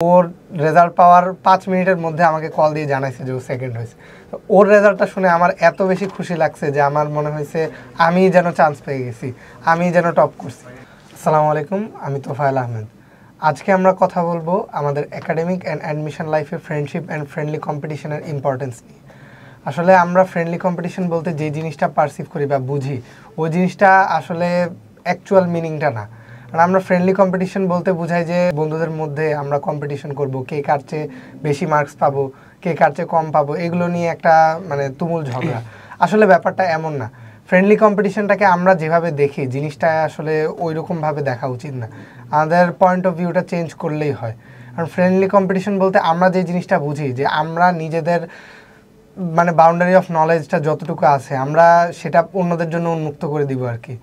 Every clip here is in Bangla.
ওর রেজাল্ট পাওয়ার 5 মিনিটের মধ্যে আমাকে কল দিয়ে জানাইছে যে ও সেকেন্ড হয়েছে। তো ওর রেজাল্টটা শুনে আমার এত বেশি খুশি লাগছে যে আমার মনে হয়েছে আমি যেন চান্স পেয়ে গেছি, আমি যেন টপ করছি। আসসালামু আলাইকুম, আমি তোফায়েল আহমেদ। আজকে আমরা কথা বলবো আমাদের একাডেমিক অ্যান্ড অ্যাডমিশন লাইফে ফ্রেন্ডশিপ অ্যান্ড ফ্রেন্ডলি কম্পিটিশনের ইম্পর্টেন্স নিয়ে। আসলে আমরা ফ্রেন্ডলি কম্পিটিশন বলতে যে জিনিসটা পারসিভ করি বা বুঝি, ওই জিনিসটা আসলে অ্যাকচুয়াল মিনিংটা না। আর আমরা ফ্রেন্ডলি কম্পিটিশন বলতে বোঝাই যে বন্ধুদের মধ্যে আমরা কম্পিটিশন করব, কে কার চেয়ে বেশি মার্কস পাবো, কে কার চেয়ে কম পাবো, এগুলো নিয়ে একটা তুমুল ঝগড়া। আসলে ব্যাপারটা এমন না। ফ্রেন্ডলি কম্পিটিশনটাকে আমরা যেভাবে দেখি, জিনিসটা আসলে ওই রকমভাবে দেখা উচিত না। আমাদের পয়েন্ট অফ ভিউটা চেঞ্জ করলেই হয়। কারণ ফ্রেন্ডলি কম্পিটিশন বলতে আমরা যে জিনিসটা বুঝি যে আমরা নিজেদের বাউন্ডারি অফ নলেজটা যতটুকু আছে আমরা সেটা অন্যদের জন্য উন্মুক্ত করে দিব আর কি।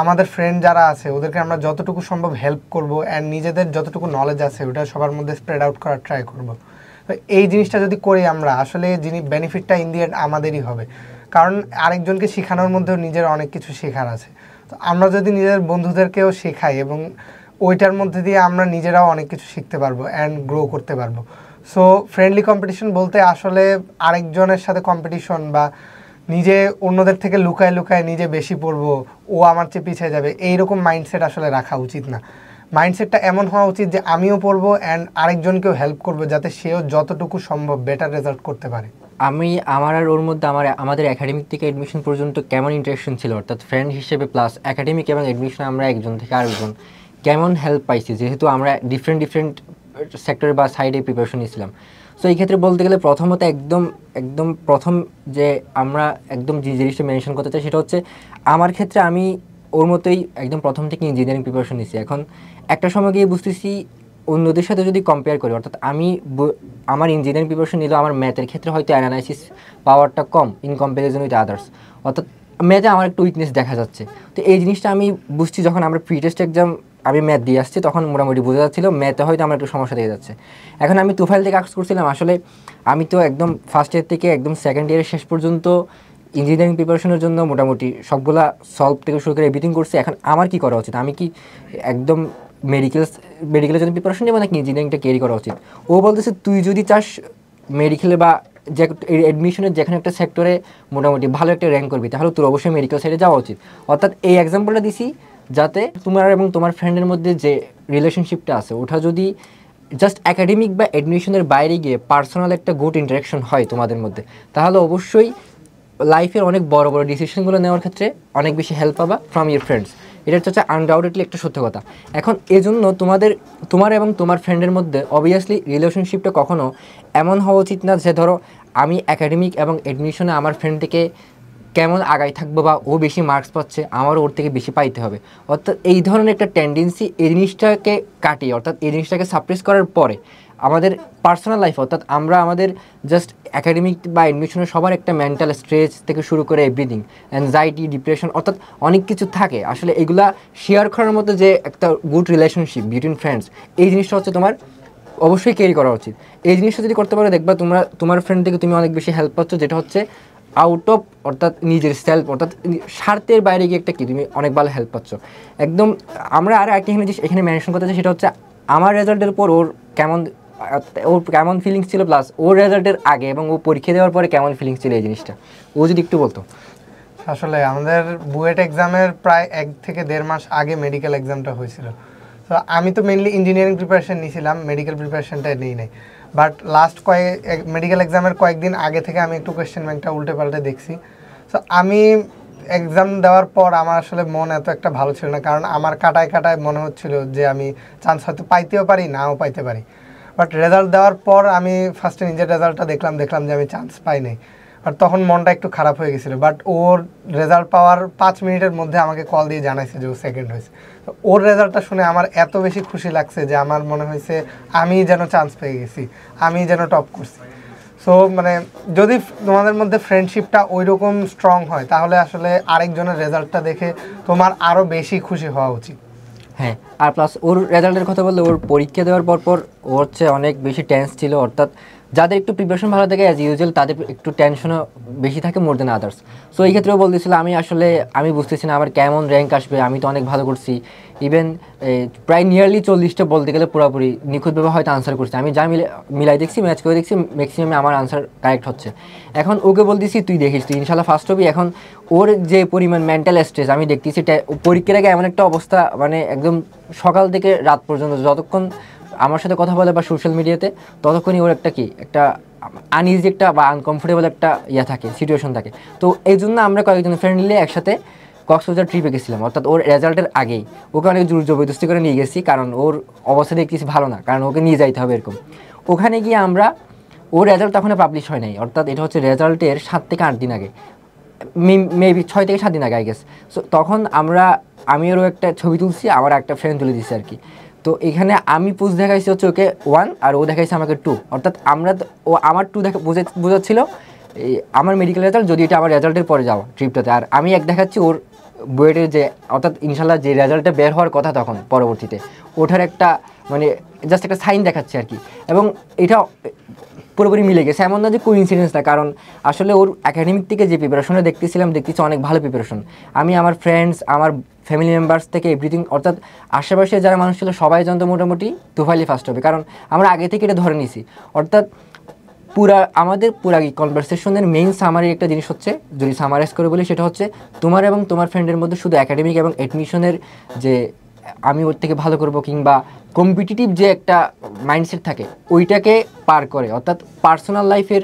আমাদের ফ্রেন্ড যারা আছে ওদেরকে আমরা যতটুকু সম্ভব হেল্প করব, অ্যান্ড নিজেদের যতটুকু নলেজ আছে ওটা সবার মধ্যে স্প্রেড আউট করার ট্রাই করব। তো এই জিনিসটা যদি করি আমরা, আসলে যিনি বেনিফিটটা ইন দি এন্ড আমাদেরই হবে। কারণ আরেকজনকে শেখানোর মধ্যেও নিজের অনেক কিছু শেখার আছে। তো আমরা যদি নিজের বন্ধুদেরকেও শেখাই এবং ওইটার মধ্যে দিয়ে আমরা নিজেরাও অনেক কিছু শিখতে পারবো অ্যান্ড গ্রো করতে পারবো। সো ফ্রেন্ডলি কম্পিটিশন বলতে আসলে আরেকজনের সাথে কম্পিটিশন বা নিজে অন্যদের থেকে লুকায় লুকায় নিজে বেশি পড়বো, ও আমার চেয়ে পিছিয়ে যাবে, এইরকম মাইন্ডসেট আসলে রাখা উচিত না। মাইন্ডসেটটা এমন হওয়া উচিত যে আমিও পড়বো অ্যান্ড আরেকজনকেও হেল্প করবো যাতে সেও যতটুকু সম্ভব বেটার রেজাল্ট করতে পারে। আমার আর ওর মধ্যে আমাদের একাডেমিক থেকে এডমিশন পর্যন্ত কেমন ইন্টারেকশন ছিল, অর্থাৎ ফ্রেন্ড হিসেবে প্লাস একাডেমিক এবং এডমিশন আমরা একজন থেকে আরেকজন কেমন হেল্প পাইছি, যেহেতু আমরা ডিফারেন্ট সেক্টরে বা সাইডে প্রিপারেশন নিয়েছিলাম। সো এই ক্ষেত্রে বলতে গেলে প্রথমত একদম প্রথম যে আমরা যে জিনিসটা মেনশন করতে চাই সেটা হচ্ছে আমার ক্ষেত্রে আমি ওর মতোই একদম প্রথম থেকে ইঞ্জিনিয়ারিং প্রিপারেশন নিয়েছি। এখন একটা সময় গিয়ে বুঝতেছি অন্যদের সাথে যদি কম্পেয়ার করি, অর্থাৎ আমার ইঞ্জিনিয়ারিং প্রিপারেশন নিলেও আমার ম্যাথের ক্ষেত্রে হয়তো অ্যানালাইসিস পাওয়ারটা কম ইন কম্প্যারিজন উইথ আদার্স, অর্থাৎ ম্যাথে আমার একটু উইকনেস দেখা যাচ্ছে। তো এই জিনিসটা আমি বুঝছি যখন আমরা প্রি টেস্ট এক্সাম আমি ম্যাথ দিয়ে আসছি, তখন মোটামুটি বোঝা যাচ্ছিলো ম্যাথে হয়তো আমার একটু সমস্যা দিয়ে যাচ্ছে। এখন আমি তুফাইল থেকে আর্টস করছিলাম, আসলে আমি তো একদম ফার্স্ট ইয়ার থেকে একদম সেকেন্ড ইয়ারের শেষ পর্যন্ত ইঞ্জিনিয়ারিং প্রিপারেশনের জন্য মোটামুটি সবগুলা সলভ থেকে শুরু করে এভরিথিং করছি। এখন আমার কি করা উচিত, আমি কি একদম মেডিকেলের জন্য প্রিপারেশন নেবো নাকি ইঞ্জিনিয়ারিংটা ক্যারি করা উচিত? ও বলতেছে তুই যদি চাস মেডিকেলে বা যে অ্যাডমিশনের যেখানে একটা সেক্টরে মোটামুটি ভালো একটা র্যাঙ্ক করবি, তাহলে তোর অবশ্যই মেডিকেল সাইডে যাওয়া উচিত। অর্থাৎ এই এক্সাম্পলটা দিছি যাতে তোমার এবং তোমার ফ্রেন্ডের মধ্যে যে রিলেশনশিপটা আছে ওটা যদি জাস্ট একাডেমিক বা অ্যাডমিশনের বাইরে গিয়ে পার্সোনাল একটা গুড ইন্টারাকশন হয় তোমাদের মধ্যে, তাহলে অবশ্যই লাইফের অনেক বড় বড় ডিসিশনগুলো নেওয়ার ক্ষেত্রে অনেক বেশি হেল্প পাবা ফ্রম ইউর ফ্রেন্ডস। এটা হচ্ছে আনডাউটেডলি একটা সত্য কথা। এখন এজন্য তোমার এবং তোমার ফ্রেন্ডের মধ্যে অবভিয়াসলি রিলেশনশিপটা কখনো এমন হওয়া উচিত না যে ধরো আমি একাডেমিক এবং অ্যাডমিশনে আমার ফ্রেন্ড থেকে কেমন আগায় থাকবো বা ও বেশি মার্কস পাচ্ছে আমারও ওর থেকে বেশি পাইতে হবে। অর্থাৎ এই ধরনের একটা টেন্ডেন্সি এই জিনিসটাকে কাটিয়ে, অর্থাৎ এই জিনিসটাকে সাপ্রেস করার পরে আমাদের পার্সোনাল লাইফ, অর্থাৎ আমরা আমাদের জাস্ট একাডেমিক বা অ্যাডমিশনের সবার একটা মেন্টাল স্ট্রেস থেকে শুরু করে এভরিথিং, অ্যাংজাইটি, ডিপ্রেশন, অর্থাৎ অনেক কিছু থাকে। আসলে এগুলা শেয়ার করার মতো যে একটা গুড রিলেশনশিপ বিটুইন ফ্রেন্ডস, এই জিনিসটা হচ্ছে তোমার অবশ্যই ক্যারি করা উচিত। এই জিনিসটা যদি করতে পারো দেখবা তোমার ফ্রেন্ড থেকে তুমি অনেক বেশি হেল্প পাচ্ছ, যেটা হচ্ছে আউট অফ, অর্থাৎ নিজের সেলফ, অর্থাৎ স্বার্থের বাইরে গিয়ে একটা কি তুমি অনেক ভালো হেল্প পাচ্ছ একদম। আমরা আর একটা এখানে মেনশন করতে চাই, সেটা হচ্ছে আমার রেজাল্টের পর ওর কেমন ফিলিংস ছিল, প্লাস ওর রেজাল্টের আগে এবং ও পরীক্ষা দেওয়ার পরে কেমন ফিলিংস ছিল, এই জিনিসটা ও যদি একটু বলতো। আসলে আমাদের বুয়েট এক্সামের প্রায় 1 থেকে 1.5 মাস আগে মেডিকেল এক্সামটা হয়েছিল। তো আমি তো মেনলি ইঞ্জিনিয়ারিং প্রিপারেশন নিয়েছিলাম, মেডিকেল প্রিপারেশনটা নেই নাই। বাট লাস্ট মেডিকেল এক্সামের কয়েকদিন আগে থেকে আমি একটু কোয়েশ্চেন ব্যাংকটা উল্টে পাল্টে দেখছি। তো আমি এক্সাম দেওয়ার পর আমার আসলে মন এত একটা ভালো ছিল না, কারণ আমার কাটায় মনে হচ্ছিল যে আমি চান্স হয়তো পাইতেও পারি, নাও পাইতে পারি। বাট রেজাল্ট দেওয়ার পর আমি ফার্স্টে নিজের রেজাল্টটা দেখলাম যে আমি চান্স পাই নাই। আর তখন মনটা একটু খারাপ হয়ে গেছিলো। বাট ওর রেজাল্ট পাওয়ার 5 মিনিটের মধ্যে আমাকে কল দিয়ে জানাইছে যে ও সেকেন্ড হয়েছে। তো ওর রেজাল্টটা শুনে আমার এত বেশি খুশি লাগছে যে আমার মনে হয়েছে আমি যেন চান্স পেয়ে গেছি, আমি যেন টপ করছি। সো যদি তোমাদের মধ্যে ফ্রেন্ডশিপটা ওই রকম স্ট্রং হয়, তাহলে আসলে আরেকজনের রেজাল্টটা দেখে তোমার আরও বেশি খুশি হওয়া উচিত। হ্যাঁ, আর প্লাস ওর রেজাল্টের কথা বললে ওর পরীক্ষা দেওয়ার পর ও হচ্ছে অনেক বেশি টেন্স ছিল, অর্থাৎ যাদের একটু প্রিপারেশন ভালো থাকে অ্যাজ ইউজুয়াল তাদের একটু টেনশনও বেশি থাকে মোর দেন আদার্স। সো এই ক্ষেত্রেও বলতেছিল আমি বুঝতেছি না আমার কেমন র্যাঙ্ক আসবে, আমি তো অনেক ভালো করছি, ইভেন প্রায় নিয়ারলি 40টা বলতে গেলে পুরোপুরি নিখুঁতভাবে হয়তো আনসার করছি, আমি যা মিলাই দেখছি, ম্যাচ করে দেখছি, ম্যাক্সিমাম আমার আনসার কারেক্ট হচ্ছে। এখন ওকে বলতেছি তুই দেখিস, তুই ইনশাল্লাহ ফার্স্ট হবি। এখন ওর যে পরিমাণ মেন্টাল স্ট্রেস আমি দেখতেছি, পরীক্ষার আগে এমন একটা অবস্থা, মানে একদম সকাল থেকে রাত পর্যন্ত যতক্ষণ আমার সাথে কথা বলে বা সোশ্যাল মিডিয়াতে, ততক্ষণই ওর একটা আনইজি একটা বা আনকমফোর্টেবল একটা থাকে, সিচুয়েশন থাকে। তো এই জন্য আমরা কয়েকজন ফ্রেন্ড মিলে একসাথে কক্সবাজার ট্রিপে গেছিলাম, অর্থাৎ ওর রেজাল্টের আগেই। ওকে অনেক জোর জবরদস্তি করে নিয়ে গেছি, কারণ ওর অবস্থা দেখতেছি ভালো না, কারণ ওকে নিয়ে যাইতে হবে এরকম। ওখানে গিয়ে ওর রেজাল্ট তখনও পাবলিশ হয় নাই, অর্থাৎ এটা হচ্ছে রেজাল্টের 7 থেকে 8 দিন আগে, মেবি 6 থেকে 7 দিন আগে আই গেস। সো তখন আমি ওরও একটা ছবি তুলছি, আমার একটা ফ্রেন্ড তুলে দিচ্ছে আর কি। তো এখানে আমি পোজ দেখাইছি হচ্ছে ওকে 1 আর ও দেখাইছে আমাকে 2, অর্থাৎ ও আমার 2 বোঝাচ্ছিল আমার মেডিকেল রেজাল্ট, যদি এটা আমার রেজাল্টের পরে যাওয়া ট্রিপটাতে, আর আমি দেখাচ্ছি ওর বুয়েটের যে, অর্থাৎ ইনশাল্লাহ যে রেজাল্টটা বের হওয়ার কথা তখন পরবর্তীতে, ওঠার একটা মানে জাস্ট একটা সাইন দেখাচ্ছে আর কি। এবং এটা পুরোপুরি মিলে গেছে, এমন না যে কোইন্সিডেন্স না, কারণ আসলে ওর একাডেমিক থেকে যে প্রিপারেশনে দেখতেছি অনেক ভালো প্রিপারেশন। আমি আমার ফ্রেন্ডস, আমার ফ্যামিলি মেম্বার্স থেকে এভরিথিং, অর্থাৎ আশেপাশে যারা মানুষ ছিল সবাই জানতো মোটামুটি তুফাইলি ফার্স্ট হবে, কারণ আমরা আগে থেকে এটা ধরে নিছি। অর্থাৎ আমাদের পুরা কনভারসেশনের মেইন সামারি একটা জিনিস হচ্ছে, যদি সামারাইজ করে বলি, সেটা হচ্ছে তোমার এবং তোমার ফ্রেন্ডের মধ্যে শুধু একাডেমিক এবং অ্যাডমিশনের যে আমি ওর থেকে ভালো করব কিংবা কম্পিটিটিভ যে একটা মাইন্ডসেট থাকে, ওইটাকে পার করে, অর্থাৎ পার্সোনাল লাইফের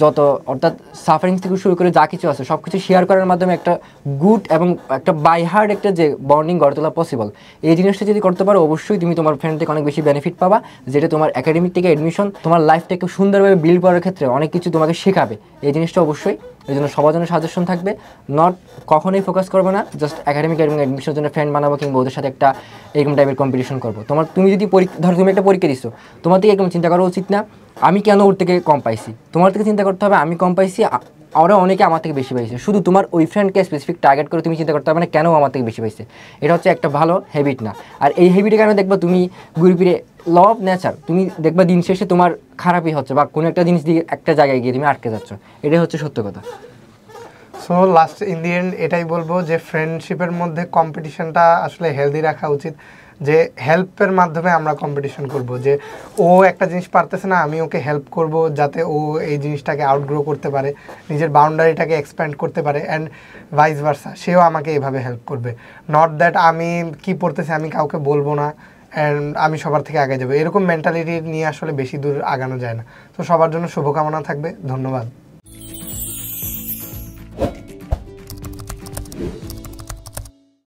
যত, অর্থাৎ সাফারিং থেকে শুরু করে যা কিছু আছে সব কিছু শেয়ার করার মাধ্যমে একটা গুড এবং একটা বাই হার্ড একটা যে বন্ডিং গড়ে তোলা পসিবল। এই জিনিসটা যদি করতে পারো, অবশ্যই তুমি তোমার ফ্রেন্ড থেকে অনেক বেশি বেনিফিট পাবা, যেটা তোমার একাডেমিক থেকে অ্যাডমিশন তোমার লাইফটাকে সুন্দরভাবে বিল্ড করার ক্ষেত্রে অনেক কিছু তোমাকে শেখাবে। এই জিনিসটা অবশ্যই, এই জন্য সবার জন্য সাজেশন থাকবে, কখনোই ফোকাস করবে না জাস্ট একাডেমিক এবং অ্যাডমিশনের জন্য ফ্রেন্ড বানাবো কিংবা ওদের সাথে একটা এরকম টাইপের কম্পিটিশন করবো। তুমি যদি ধরো তুমি একটা পরীক্ষা দিচ্ছ, তোমার থেকে এরকম চিন্তা করা উচিত না আমি কেন ওর থেকে কম পাইছি, তোমার থেকে চিন্তা করতে হবে আমি কম পাইছি, ওরা অনেকে আমার থেকে বেশি পাইছে। শুধু তোমার ওই ফ্রেন্ডকে স্পেসিফিক টার্গেট করে তুমি চিন্তা করতে হবে না কেন আমার থেকে বেশি পাইছে। এটা হচ্ছে একটা ভালো হ্যাবিট না। আর এই হ্যাবিটের কারণে দেখবা তুমি ঘুরে ফিরে ল অফ নেচার, তুমি দেখবা দিন শেষে তোমার খারাপই হচ্ছে বা কোনো একটা জিনিস দিয়ে একটা জায়গায় গিয়ে তুমি আটকে যাচ্ছ, এটাই হচ্ছে সত্য কথা। So last in the end এটাই বলবো যে ফ্রেন্ডশিপের মধ্যে কম্পিটিশনটা আসলে হেলদি রাখা উচিত, যে হেল্পের মাধ্যমে আমরা কম্পিটিশন করব, যে ও একটা জিনিস পারতেছে না আমি ওকে হেল্প করব যাতে ও এই জিনিসটাকে আউটগ্রো করতে পারে, নিজের বাউন্ডারিটাকে এক্সপ্যান্ড করতে পারে, অ্যান্ড ভাইস ভার্সা সেও আমাকে এভাবে হেল্প করবে। নট দ্যাট আমি কি পড়তেছি আমি কাউকে বলবো না অ্যান্ড আমি সবার থেকে আগে যাবো, এরকম মেন্টালিটি নিয়ে আসলে বেশি দূর আগানো যায় না। তো সবার জন্য শুভকামনা থাকবে, ধন্যবাদ।